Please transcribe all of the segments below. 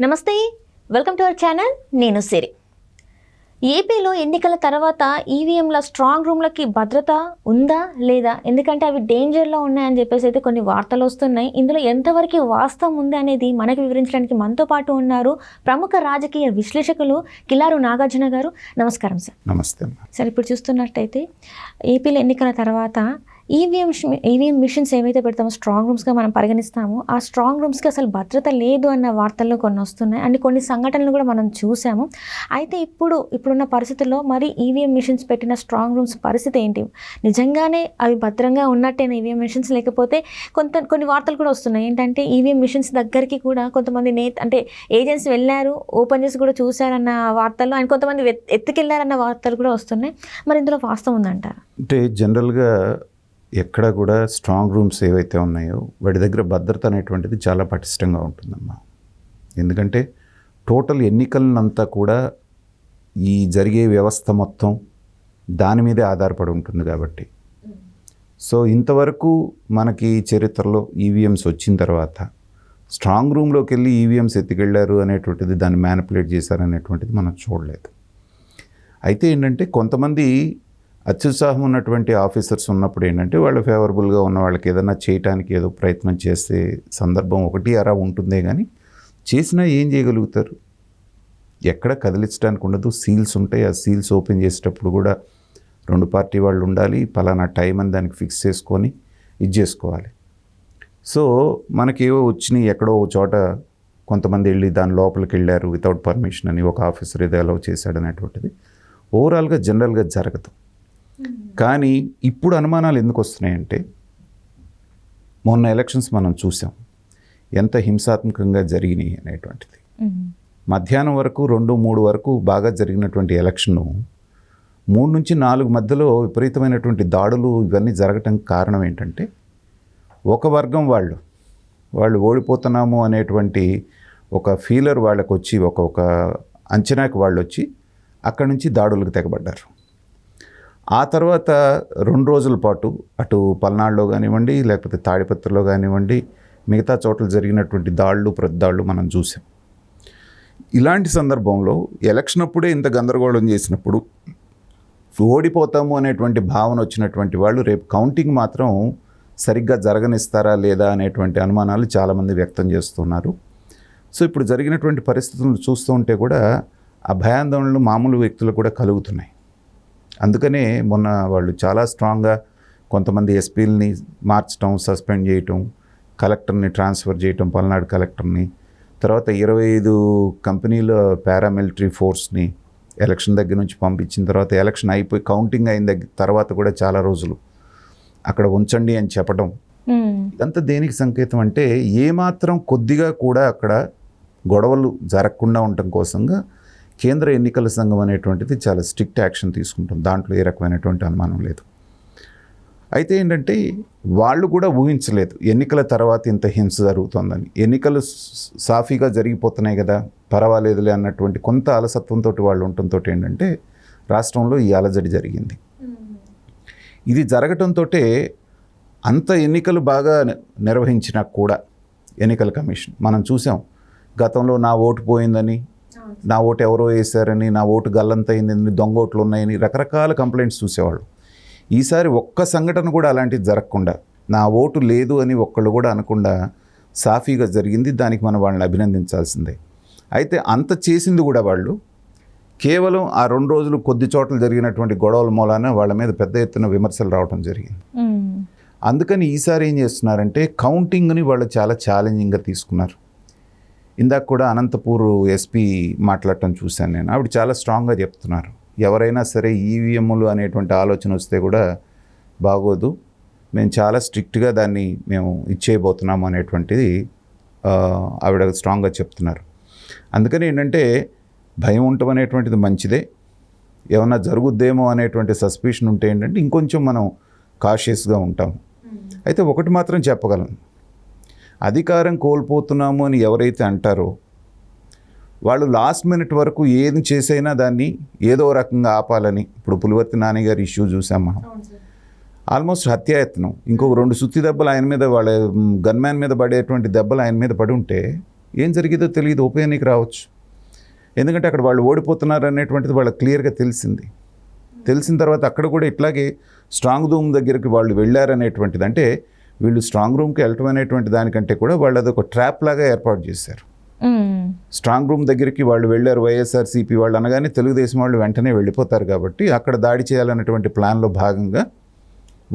నమస్తే, welcome to our channel. నేను సిరి. ఏపీలో ఎన్నికల తర్వాత ఈవీఎంల స్ట్రాంగ్ రూమ్లకి భద్రత ఉందా లేదా, ఎందుకంటే అవి డేంజర్లో ఉన్నాయని చెప్పేసి అయితే కొన్ని వార్తలు వస్తున్నాయి. ఇందులో ఎంతవరకు వాస్తవం ఉంది అనేది మనకు వివరించడానికి మనతో పాటు ఉన్నారు ప్రముఖ రాజకీయ విశ్లేషకులు కిలారు నాగార్జున గారు. నమస్కారం సార్. నమస్తే సార్, ఇప్పుడు చూస్తున్నట్టయితే ఏపీలో ఎన్నికల తర్వాత ఈవీఎం మిషన్స్ ఏవైతే పెడతామో స్ట్రాంగ్ రూమ్స్గా మనం పరిగణిస్తామో ఆ స్ట్రాంగ్ రూమ్స్కి అసలు భద్రత లేదు అన్న వార్తల్లో కొన్ని వస్తున్నాయి అండ్ కొన్ని సంఘటనలు కూడా మనం చూసాము. అయితే ఇప్పుడున్న పరిస్థితుల్లో మరి ఈవీఎం మిషన్స్ పెట్టిన స్ట్రాంగ్ రూమ్స్ పరిస్థితి ఏంటి? నిజంగానే అవి భద్రంగా ఉన్నట్టేనా ఈవీఎం మిషన్స్, లేకపోతే కొన్ని వార్తలు కూడా వస్తున్నాయి ఏంటంటే ఈవీఎం మిషన్స్ దగ్గరికి కూడా కొంతమంది అంటే ఏజెంట్స్ వెళ్ళారు, ఓపెన్ చేసి కూడా చూశారన్న వార్తలు అండ్ కొంతమంది ఎత్తుకెళ్ళారన్న వార్తలు కూడా వస్తున్నాయి. మరి ఇందులో వాస్తవం ఉందంటారా? అంటే జనరల్గా ఎక్కడ కూడా స్ట్రాంగ్ రూమ్స్ ఏవైతే ఉన్నాయో వాటి దగ్గర భద్రత అనేటువంటిది చాలా పటిష్టంగా ఉంటుందమ్మా. ఎందుకంటే టోటల్ ఎన్నికలనంతా కూడా ఈ జరిగే వ్యవస్థ మొత్తం దాని మీదే ఆధారపడి ఉంటుంది కాబట్టి. సో ఇంతవరకు మనకి చరిత్రలో ఈవీఎంస్ వచ్చిన తర్వాత స్ట్రాంగ్ రూమ్లోకి వెళ్ళి ఈవీఎంస్ ఎత్తుకెళ్ళారు అనేటువంటిది, దాన్ని మ్యానిపులేట్ చేశారనేటువంటిది మనం చూడలేదు. అయితే ఏంటంటే కొంతమంది అత్యుత్సాహం ఉన్నటువంటి ఆఫీసర్స్ ఉన్నప్పుడు ఏంటంటే వాళ్ళు ఫేవరబుల్గా ఉన్న వాళ్ళకి ఏదైనా చేయటానికి ఏదో ప్రయత్నం చేసే సందర్భం ఒకటి అరా ఉంటుందే, కానీ చేసినా ఏం చేయగలుగుతారు? ఎక్కడ కదిలించడానికి ఉండదు. సీల్స్ ఉంటాయి. ఆ సీల్స్ ఓపెన్ చేసేటప్పుడు కూడా రెండు పార్టీ వాళ్ళు ఉండాలి, పలానా టైం అని దానికి ఫిక్స్ చేసుకొని ఇది చేసుకోవాలి. సో మనకేవో వచ్చినాయి, ఎక్కడో ఒక చోట కొంతమంది వెళ్ళి దాని లోపలికి వెళ్ళారు వితౌట్ పర్మిషన్ అని ఒక ఆఫీసర్ ఏదో అలౌ చేశాడు అనేటువంటిది ఓవరాల్గా జనరల్గా జరగదు. కానీ ఇప్పుడు అనుమానాలు ఎందుకు వస్తున్నాయంటే, మొన్న ఎలక్షన్స్ మనం చూసాం ఎంత హింసాత్మకంగా జరిగినాయి అనేటువంటిది. మధ్యాహ్నం వరకు 2-3 వరకు బాగా జరిగినటువంటి ఎలక్షను 3 నుంచి 4 మధ్యలో విపరీతమైనటువంటి దాడులు ఇవన్నీ జరగటానికి కారణం ఏంటంటే, ఒక వర్గం వాళ్ళు ఓడిపోతున్నాము అనేటువంటి ఒక ఫీలర్ వాళ్ళకు వచ్చి ఒక అంచనాకి వాళ్ళు వచ్చి అక్కడి నుంచి దాడులకు తెగబడ్డారు. ఆ తర్వాత 2 రోజుల పాటు అటు పల్నాడులో కానివ్వండి, లేకపోతే తాడిపత్రిలో కానివ్వండి, మిగతా చోట్ల జరిగినటువంటి ప్రతిదాళ్ళు మనం చూసాం. ఇలాంటి సందర్భంలో ఎలక్షన్ అప్పుడే ఇంత గందరగోళం చేసినప్పుడు ఓడిపోతాము అనేటువంటి భావన వచ్చినటువంటి వాళ్ళు రేపు కౌంటింగ్ మాత్రం సరిగ్గా జరగనిస్తారా లేదా అనేటువంటి అనుమానాలు చాలామంది వ్యక్తం చేస్తున్నారు. సో ఇప్పుడు జరిగినటువంటి పరిస్థితులను చూస్తూ ఉంటే కూడా ఆ భయాందోళనలు మామూలు వ్యక్తులకు కూడా కలుగుతున్నాయి. అందుకనే మొన్న వాళ్ళు చాలా స్ట్రాంగ్గా కొంతమంది ఎస్పీలని మార్చడం, సస్పెండ్ చేయటం, కలెక్టర్ని ట్రాన్స్ఫర్ చేయటం, పల్నాడు కలెక్టర్ని, తర్వాత 25 కంపెనీల పారామిలిటరీ ఫోర్స్ని ఎలక్షన్ దగ్గర నుంచి పంపించిన తర్వాత ఎలక్షన్ అయిపోయి కౌంటింగ్ అయిన తర్వాత కూడా చాలా రోజులు అక్కడ ఉంచండి అని చెప్పడం, ఇదంతా దేనికి సంకేతం అంటే ఏమాత్రం కొద్దిగా కూడా అక్కడ గొడవలు జరగకుండా ఉండటం కోసంగా కేంద్ర ఎన్నికల సంఘం అనేటువంటిది చాలా స్ట్రిక్ట్ యాక్షన్ తీసుకుంటుంది. దాంట్లో ఏ రకమైనటువంటి అనుమానం లేదు. అయితే ఏంటంటే వాళ్ళు కూడా ఊహించలేదు ఎన్నికల తర్వాత ఇంత హింస జరుగుతుందని. ఎన్నికలు సాఫీగా జరిగిపోతున్నాయి కదా, పర్వాలేదులే అన్నటువంటి కొంత అలసత్వంతో వాళ్ళు ఉండటంతో ఏంటంటే రాష్ట్రంలో ఈ అలజడి జరిగింది. ఇది జరగటంతో అంత ఎన్నికలు బాగా నిర్వహించినా కూడా ఎన్నికల కమిషన్ మనం చూసాం, గతంలో నా ఓటు పోయిందని, నా ఓటు ఎవరో వేశారని, నా ఓటు గల్లంతయిందని, దొంగ ఓట్లు ఉన్నాయని రకరకాల కంప్లైంట్స్ చూసేవాళ్ళు. ఈసారి ఒక్క సంఘటన కూడా అలాంటిది జరగకుండా, నా ఓటు లేదు అని ఒక్కళ్ళు కూడా అనకుండా సాఫీగా జరిగింది. దానికి మనం వాళ్ళని అభినందించాల్సిందే. అయితే అంత చేసింది కూడా వాళ్ళు కేవలం ఆ 2 రోజులు కొద్ది చోట్ల జరిగినటువంటి గొడవల మూలాన వాళ్ళ మీద పెద్ద ఎత్తున విమర్శలు రావడం జరిగింది. అందుకని ఈసారి ఏం చేస్తున్నారంటే కౌంటింగ్ని వాళ్ళు చాలా ఛాలెంజింగ్గా తీసుకున్నారు. ఇందాక కూడా అనంతపూర్ ఎస్పీ మాట్లాడటం చూశాను నేను. ఆవిడ చాలా స్ట్రాంగ్గా చెప్తున్నారు, ఎవరైనా సరే ఈవీఎంలు అనేటువంటి ఆలోచన వస్తే కూడా బాగోదు, మేము చాలా స్ట్రిక్ట్గా దాన్ని మేము ఇచ్చేయబోతున్నాము అనేటువంటిది ఆవిడ స్ట్రాంగ్గా చెప్తున్నారు. అందుకని ఏంటంటే భయం ఉండటం అనేటువంటిది మంచిదే. ఏమన్నా జరుగుద్దేమో అనేటువంటి సస్పిషన్ ఉంటే ఏంటంటే ఇంకొంచెం మనం కాషియస్గా ఉంటాము. అయితే ఒకటి మాత్రం చెప్పగలను, అధికారం కోల్పోతున్నాము అని ఎవరైతే అంటారో వాళ్ళు లాస్ట్ మినిట్ వరకు ఏది చేసైనా దాన్ని ఏదో రకంగా ఆపాలని. ఇప్పుడు పులివర్తి నాని గారి ఇష్యూ చూసాం మనం, ఆల్మోస్ట్ హత్యాయత్నం. ఇంకొక 2 సుత్తి దెబ్బలు ఆయన మీద, వాళ్ళ గన్మ్యాన్ మీద పడేటువంటి దెబ్బలు ఆయన మీద పడి ఉంటే ఏం జరిగిందో తెలియదు, ఉప ఎన్నిక రావచ్చు. ఎందుకంటే అక్కడ వాళ్ళు ఓడిపోతున్నారు అనేటువంటిది వాళ్ళకి క్లియర్గా తెలిసింది. తెలిసిన తర్వాత అక్కడ కూడా ఇట్లాగే స్ట్రాంగ్ రూమ్ దగ్గరికి వాళ్ళు వెళ్ళారనేటువంటిది, అంటే వీళ్ళు స్ట్రాంగ్ రూమ్కి వెళ్ళటం అనేటువంటి దానికంటే కూడా వాళ్ళు అదొక ట్రాప్ లాగా ఏర్పాటు చేశారు. స్ట్రాంగ్ రూమ్ దగ్గరికి వాళ్ళు వెళ్ళారు, వైఎస్ఆర్సీపీ వాళ్ళు అనగానే తెలుగుదేశం వాళ్ళు వెంటనే వెళ్ళిపోతారు కాబట్టి అక్కడ దాడి చేయాలనేటువంటి ప్లాన్లో భాగంగా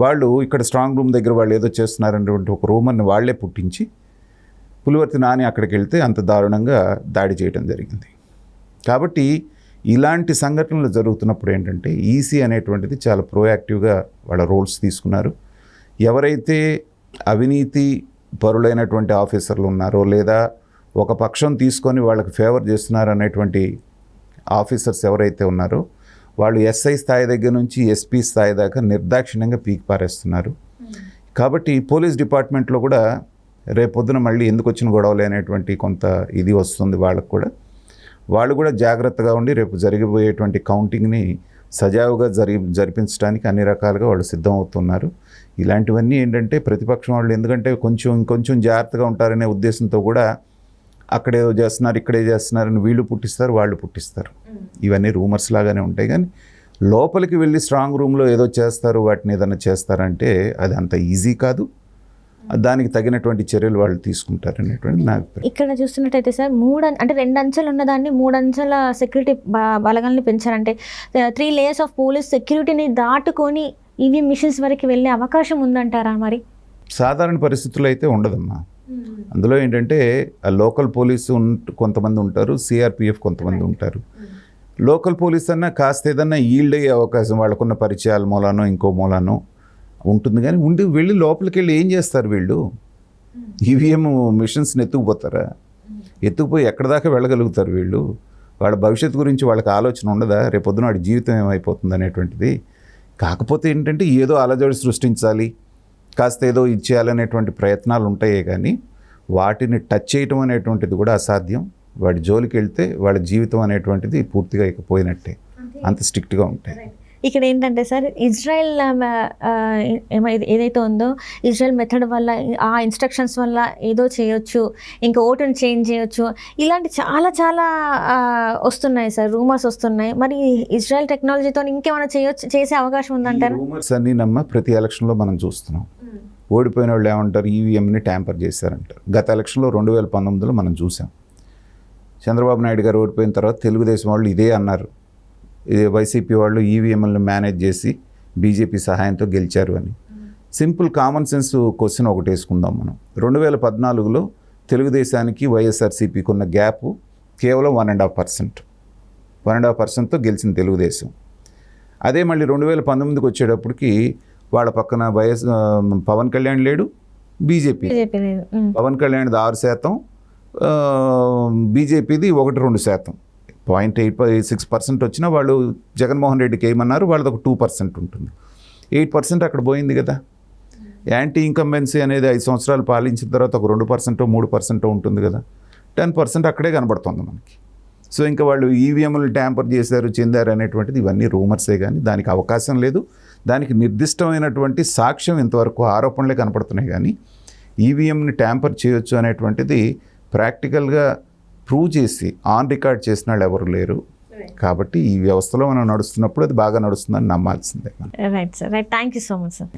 వాళ్ళు ఇక్కడ స్ట్రాంగ్ రూమ్ దగ్గర వాళ్ళు ఏదో చేస్తున్నారనేటువంటి ఒక రూమర్ని వాళ్లే పుట్టించి పులివర్తి నాని అక్కడికి వెళ్తే అంత దారుణంగా దాడి చేయడం జరిగింది. కాబట్టి ఇలాంటి సంఘటనలు జరుగుతున్నప్పుడు ఏంటంటే ఈసీ అనేటువంటిది చాలా ప్రోయాక్టివ్గా వాళ్ళ రోల్స్ తీసుకున్నారు. ఎవరైతే అవినీతి పరులైనటువంటి ఆఫీసర్లు ఉన్నారో లేదా ఒక పక్షం తీసుకొని వాళ్ళకి ఫేవర్ చేస్తున్నారు అనేటువంటి ఆఫీసర్స్ ఎవరైతే ఉన్నారో వాళ్ళు ఎస్ఐ స్థాయి దగ్గర నుంచి ఎస్పీ స్థాయి దాకా నిర్దాక్షిణ్యంగా పీకి పారేస్తున్నారు. కాబట్టి పోలీస్ డిపార్ట్మెంట్లో కూడా రేపొద్దున మళ్ళీ ఎందుకు వచ్చిన గొడవలు అనేటువంటి కొంత ఇది వస్తుంది వాళ్ళకు కూడా. వాళ్ళు కూడా జాగ్రత్తగా ఉండి రేపు జరిగిపోయేటువంటి కౌంటింగ్ని సజావుగా జరిపించడానికి అన్ని రకాలుగా వాళ్ళు సిద్ధం అవుతున్నారు. ఇలాంటివన్నీ ఏంటంటే ప్రతిపక్షం వాళ్ళు ఎందుకంటే ఇంకొంచెం జాగ్రత్తగా ఉంటారనే ఉద్దేశంతో కూడా అక్కడేదో చేస్తున్నారు ఇక్కడే చేస్తున్నారని వీళ్ళు పుట్టిస్తారు, వాళ్ళు పుట్టిస్తారు. ఇవన్నీ రూమర్స్ లాగానే ఉంటాయి. కానీ లోపలికి వెళ్ళి స్ట్రాంగ్ రూమ్లో ఏదో చేస్తారు, వాటిని ఏదైనా చేస్తారంటే అది అంత ఈజీ కాదు. దానికి తగినటువంటి చర్యలు వాళ్ళు తీసుకుంటారు అనేటువంటి నాకు. ఇక్కడ చూస్తున్నట్టయితే సార్ అంటే 2 అంచెలు ఉన్నదాన్ని 3 అంచెల సెక్యూరిటీ బలగాల్ని పెంచారంటే 3 layers ఆఫ్ పోలీస్ సెక్యూరిటీని దాటుకొని ఈవీఎం మిషన్స్ వరకు వెళ్ళే అవకాశం ఉందంటారా? మరి సాధారణ పరిస్థితుల్లో అయితే ఉండదమ్మా. అందులో ఏంటంటే ఆ లోకల్ పోలీసు కొంతమంది ఉంటారు, సిఆర్పిఎఫ్ కొంతమంది ఉంటారు. లోకల్ పోలీస్ అన్నా కాస్త ఏదన్నా ఈల్డ్ అయ్యే అవకాశం వాళ్ళకున్న పరిచయాల మూలానో ఇంకో మూలానో ఉంటుంది. కానీ వెళ్ళి లోపలికి వెళ్ళి ఏం చేస్తారు వీళ్ళు? ఈవీఎం మిషన్స్ని ఎత్తుకుపోతారా? ఎత్తుకుపోయి ఎక్కడ దాకా వెళ్ళగలుగుతారు వీళ్ళు? వాళ్ళ భవిష్యత్తు గురించి వాళ్ళకి ఆలోచన ఉండదా? రేపొద్దున వాడి జీవితం ఏమైపోతుంది అనేటువంటిది. కాకపోతే ఏంటంటే ఏదో అలజడి సృష్టించాలి, కాస్త ఏదో ఇచ్చేయాలనేటువంటి ప్రయత్నాలు ఉంటాయే కానీ వాటిని టచ్ చేయటం అనేటువంటిది కూడా అసాధ్యం. వాడి జోలికి వెళ్తే వాళ్ళ జీవితం అనేటువంటిది పూర్తిగా ఇకపోయినట్టే, అంత స్ట్రిక్ట్గా ఉంటాయి. ఇక్కడ ఏంటంటే సార్ ఇజ్రాయెల్ ఏదైతే ఉందో ఇజ్రాయెల్ మెథడ్ వల్ల ఆ ఇన్స్ట్రక్షన్స్ వల్ల ఏదో చేయొచ్చు, ఇంకా ఓటుని చేంజ్ చేయొచ్చు, ఇలాంటి చాలా చాలా వస్తున్నాయి సార్, రూమర్స్ వస్తున్నాయి. మరి ఇజ్రాయెల్ టెక్నాలజీతో ఇంకేమైనా చేసే అవకాశం ఉందంటారు? రూమర్స్ అన్నీ ప్రతి ఎలక్షన్లో మనం చూస్తున్నాం. ఓడిపోయిన వాళ్ళు ఏమంటారు? ఈవీఎంని ట్యాంపర్ చేశారంటారు. గత ఎలక్షన్లో 2019లో మనం చూసాం. చంద్రబాబు నాయుడు గారు ఓడిపోయిన తర్వాత తెలుగుదేశం వాళ్ళు ఇదే అన్నారు, వైసీపీ వాళ్ళు ఈవీఎంలను మేనేజ్ చేసి బీజేపీ సహాయంతో గెలిచారు అని. సింపుల్ కామన్ సెన్స్ క్వశ్చన్ ఒకటి వేసుకుందాం మనం. 2014లో తెలుగుదేశానికి వైఎస్ఆర్సీపీకి ఉన్న గ్యాప్ కేవలం 1.5%. 1.5%తో గెలిచిన తెలుగుదేశం. అదే మళ్ళీ 2019కి వచ్చేటప్పటికి వాళ్ళ పక్కన పవన్ కళ్యాణ్ లేడు, బీజేపీ. పవన్ కళ్యాణ్ది 6%, బీజేపీది 1-2%. 0.86% వచ్చినా వాళ్ళు జగన్మోహన్ రెడ్డికి ఏమన్నారు, వాళ్ళది ఒక 2% ఉంటుంది. 8% అక్కడ పోయింది కదా. యాంటీ ఇన్కంబెన్సీ అనేది 5 సంవత్సరాలు పాలించిన తర్వాత ఒక 2%, 3% ఉంటుంది కదా. 10% అక్కడే కనబడుతుంది మనకి. సో ఇంకా వాళ్ళు ఈవీఎంలు ట్యాంపర్ చేశారు, చెందారు అనేటువంటిది ఇవన్నీ రూమర్సే కానీ దానికి అవకాశం లేదు. దానికి నిర్దిష్టమైనటువంటి సాక్ష్యం ఇంతవరకు ఆరోపణలే కనపడుతున్నాయి. కానీ ఈవీఎంని ట్యాంపర్ చేయొచ్చు అనేటువంటిది ప్రాక్టికల్గా ప్రూవ్ చేసి ఆన్ రికార్డ్ చేసిన వాళ్ళు ఎవరు లేరు. కాబట్టి ఈ వ్యవస్థలో మనం నడుస్తున్నప్పుడు అది బాగా నడుస్తుందని నమ్మాల్సిందే. Right sir, right. Thank you so much sir.